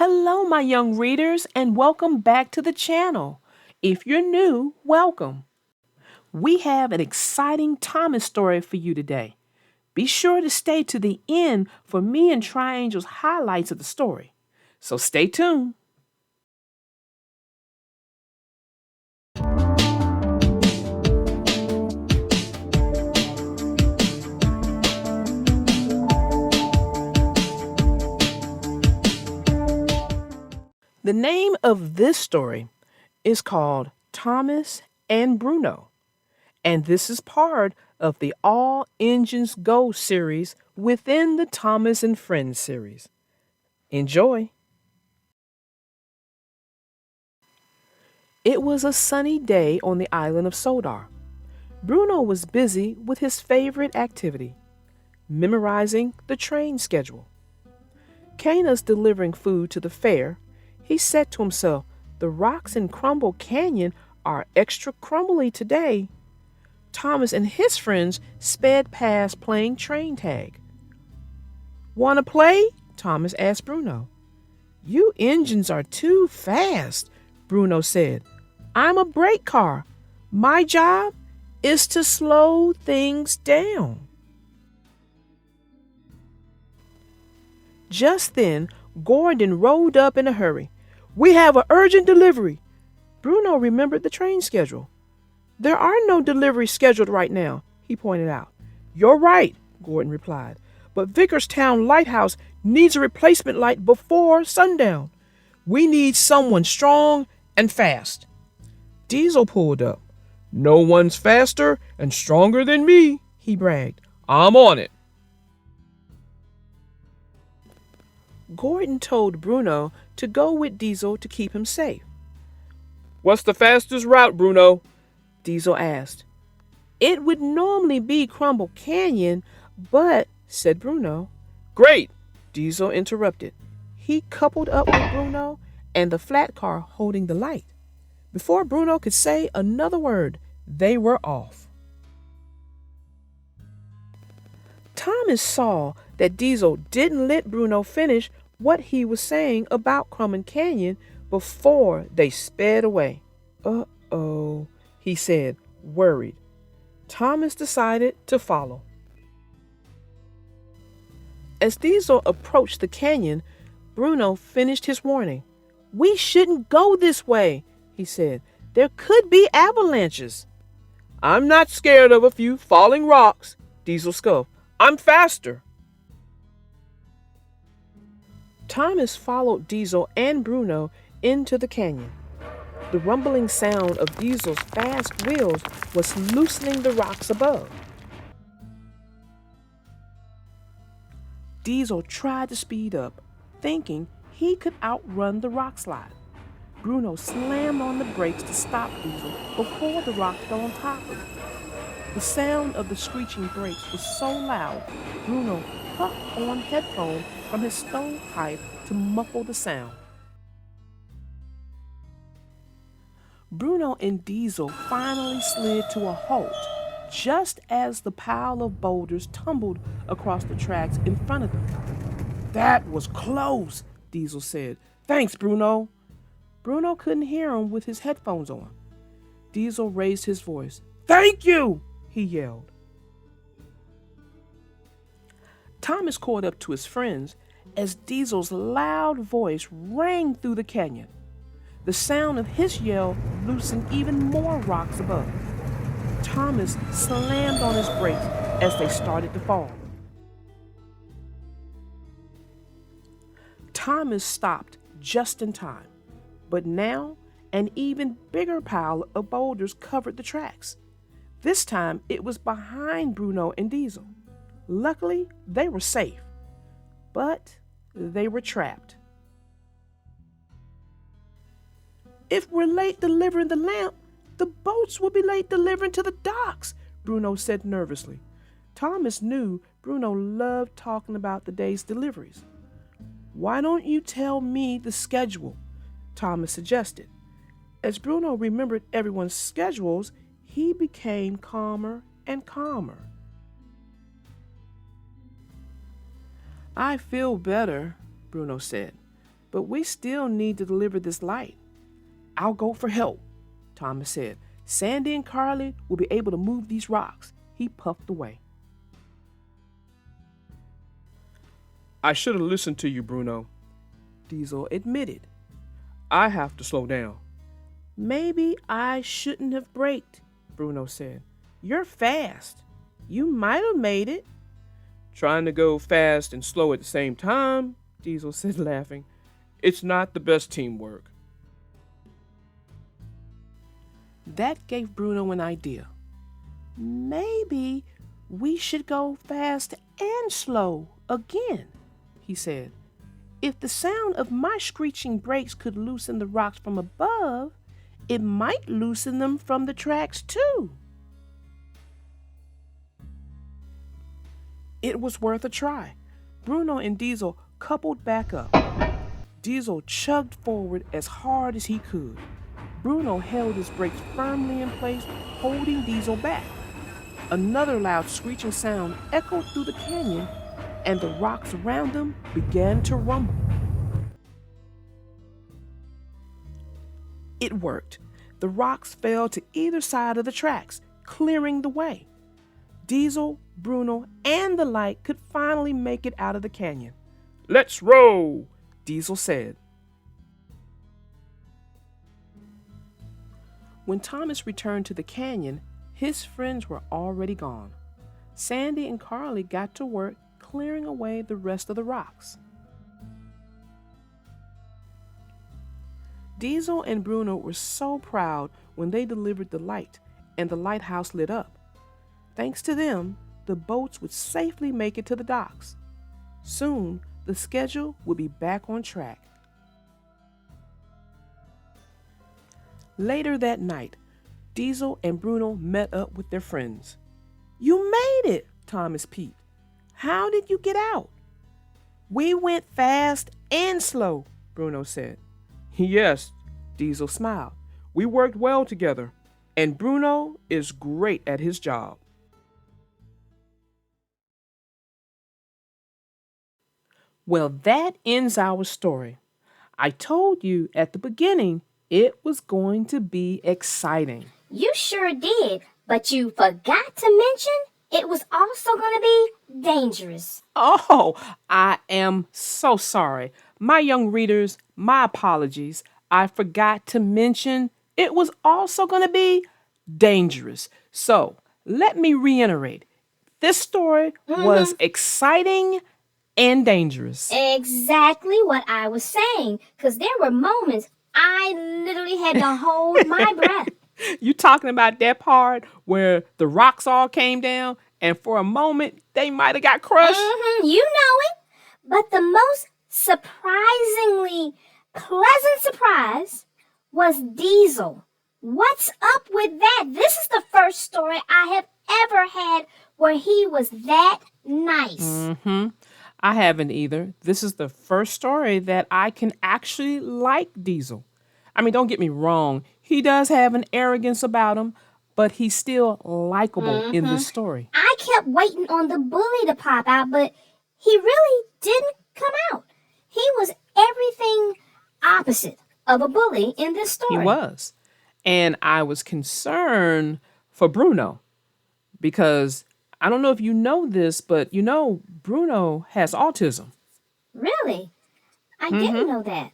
Hello, my young readers, and welcome back to the channel. If you're new, welcome. We have an exciting Thomas story for you today. Be sure to stay to the end for me and Triangel's highlights of the story. So stay tuned. The name of this story is called Thomas and Bruno, and this is part of the All Engines Go series within the Thomas and Friends series. Enjoy! It was a sunny day on the island of Sodar. Bruno was busy with his favorite activity, memorizing the train schedule. Cana's delivering food to the fair. He said to himself, "The rocks in Crumble Canyon are extra crumbly today." Thomas and his friends sped past playing train tag. "Wanna play?" Thomas asked Bruno. "You engines are too fast," Bruno said. "I'm a brake car. My job is to slow things down." Just then, Gordon rode up in a hurry. "We have an urgent delivery." Bruno remembered the train schedule. "There are no deliveries scheduled right now," he pointed out. "You're right," Gordon replied, "but Vickerstown Lighthouse needs a replacement light before sundown. We need someone strong and fast." Diesel pulled up. "No one's faster and stronger than me," he bragged. "I'm on it." Gordon told Bruno to go with Diesel to keep him safe. "What's the fastest route, Bruno?" Diesel asked. "It would normally be Crumble Canyon, but," said Bruno. "Great," Diesel interrupted. He coupled up with Bruno and the flat car holding the light. Before Bruno could say another word, they were off. Thomas saw that Diesel didn't let Bruno finish what he was saying about Crumble Canyon before they sped away. "Uh-oh," he said, worried. Thomas decided to follow. As Diesel approached the canyon, Bruno finished his warning. "We shouldn't go this way," he said. "There could be avalanches." "I'm not scared of a few falling rocks," Diesel scoffed. "I'm faster." Thomas followed Diesel and Bruno into the canyon. The rumbling sound of Diesel's fast wheels was loosening the rocks above. Diesel tried to speed up, thinking he could outrun the rock slide. Bruno slammed on the brakes to stop Diesel before the rock fell on top of him. The sound of the screeching brakes was so loud, Bruno put on headphones from his stovepipe to muffle the sound. Bruno and Diesel finally slid to a halt just as the pile of boulders tumbled across the tracks in front of them. "That was close," Diesel said. "Thanks, Bruno." Bruno couldn't hear him with his headphones on. Diesel raised his voice. "Thank you!" he yelled. Thomas caught up to his friends as Diesel's loud voice rang through the canyon. The sound of his yell loosened even more rocks above. Thomas slammed on his brakes as they started to fall. Thomas stopped just in time, but now an even bigger pile of boulders covered the tracks. This time it was behind Bruno and Diesel. Luckily, they were safe, but they were trapped. "If we're late delivering the lamp, the boats will be late delivering to the docks," Bruno said nervously. Thomas knew Bruno loved talking about the day's deliveries. "Why don't you tell me the schedule?" Thomas suggested. As Bruno remembered everyone's schedules, he became calmer and calmer. "I feel better," Bruno said. but we still need to deliver this light. I'll go for help, Thomas said. Sandy and Carly will be able to move these rocks. He puffed away. I should have listened to you, Bruno, Diesel admitted. I have to slow down. Maybe I shouldn't have braked, Bruno said. You're fast. You might have made it. Trying to go fast and slow at the same time, Diesel said, laughing. It's not the best teamwork. That gave Bruno an idea. Maybe we should go fast and slow again, he said. If the sound of my screeching brakes could loosen the rocks from above, it might loosen them from the tracks too. It was worth a try. Bruno and Diesel coupled back up. Diesel chugged forward as hard as he could. Bruno held his brakes firmly in place, holding Diesel back. Another loud screeching sound echoed through the canyon, and the rocks around them began to rumble. It worked. The rocks fell to either side of the tracks, clearing the way. Diesel, Bruno, and the light could finally make it out of the canyon. Let's roll, Diesel said. When Thomas returned to the canyon, his friends were already gone. Sandy and Carly got to work clearing away the rest of the rocks. Diesel and Bruno were so proud when they delivered the light and the lighthouse lit up. Thanks to them, the boats would safely make it to the docks. Soon, the schedule would be back on track. Later that night, Diesel and Bruno met up with their friends. You made it, Thomas peeped. How did you get out? We went fast and slow, Bruno said. Yes, Diesel smiled. We worked well together, and Bruno is great at his job. Well, that ends our story. I told you at the beginning it was going to be exciting. You sure did, but you forgot to mention it was also going to be dangerous. Oh, I am so sorry. My young readers, my apologies. I forgot to mention it was also going to be dangerous. So let me reiterate. This story was exciting and dangerous. Exactly what I was saying, because there were moments I literally had to hold my breath. You talking about that part where the rocks all came down and for a moment they might have got crushed? You know it. But the most surprisingly pleasant surprise was Diesel. What's up with that? This is the first story I have ever had where he was that nice. I haven't either. This is the first story that I can actually like Diesel. I mean, don't get me wrong. He does have an arrogance about him, but he's still likable in this story. I kept waiting on the bully to pop out, but he really didn't come out. He was everything opposite of a bully in this story. He was. And I was concerned for Bruno because I don't know if you know this, but you know Bruno has autism. Really? I didn't know that.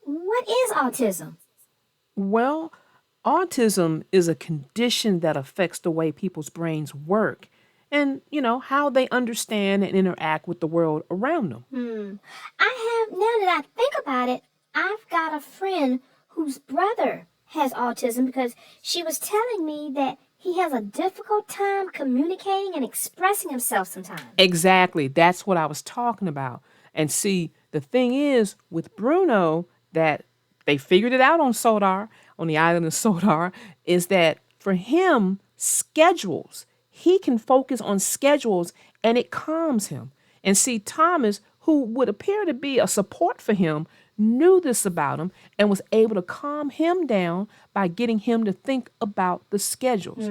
What is autism? Well, autism is a condition that affects the way people's brains work and, how they understand and interact with the world around them. Now that I think about it, I've got a friend whose brother has autism because she was telling me that he has a difficult time communicating and expressing himself sometimes. Exactly. That's what I was talking about. And see, the thing is with Bruno that they figured it out on Sodar, on the island of Sodar, is that for him, schedules, he can focus on schedules and it calms him. And see, Thomas, who would appear to be a support for him, knew this about him and was able to calm him down by getting him to think about the schedules.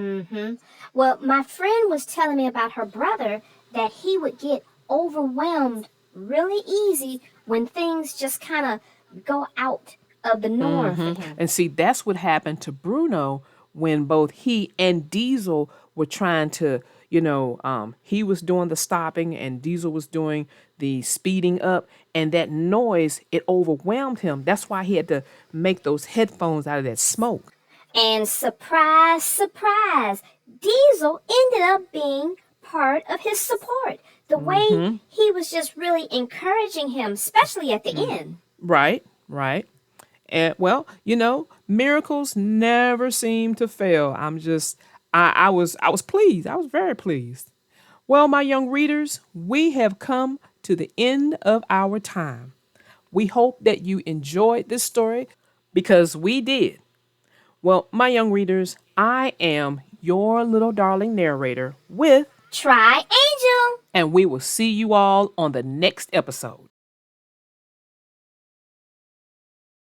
Well, my friend was telling me about her brother that he would get overwhelmed really easy when things just kind of go out of the norm for him. And see, that's what happened to Bruno when both he and Diesel were trying to, he was doing the stopping and Diesel was doing the speeding up. And that noise, it overwhelmed him. That's why he had to make those headphones out of that smoke. And surprise, surprise, Diesel ended up being part of his support. The way he was just really encouraging him, especially at the end. Right, right. And well, miracles never seem to fail. I was pleased. I was very pleased. Well, my young readers, we have come to the end of our time. We hope that you enjoyed this story because we did. Well, my young readers, I am your little darling narrator with, Try Angel. and we will see you all on the next episode.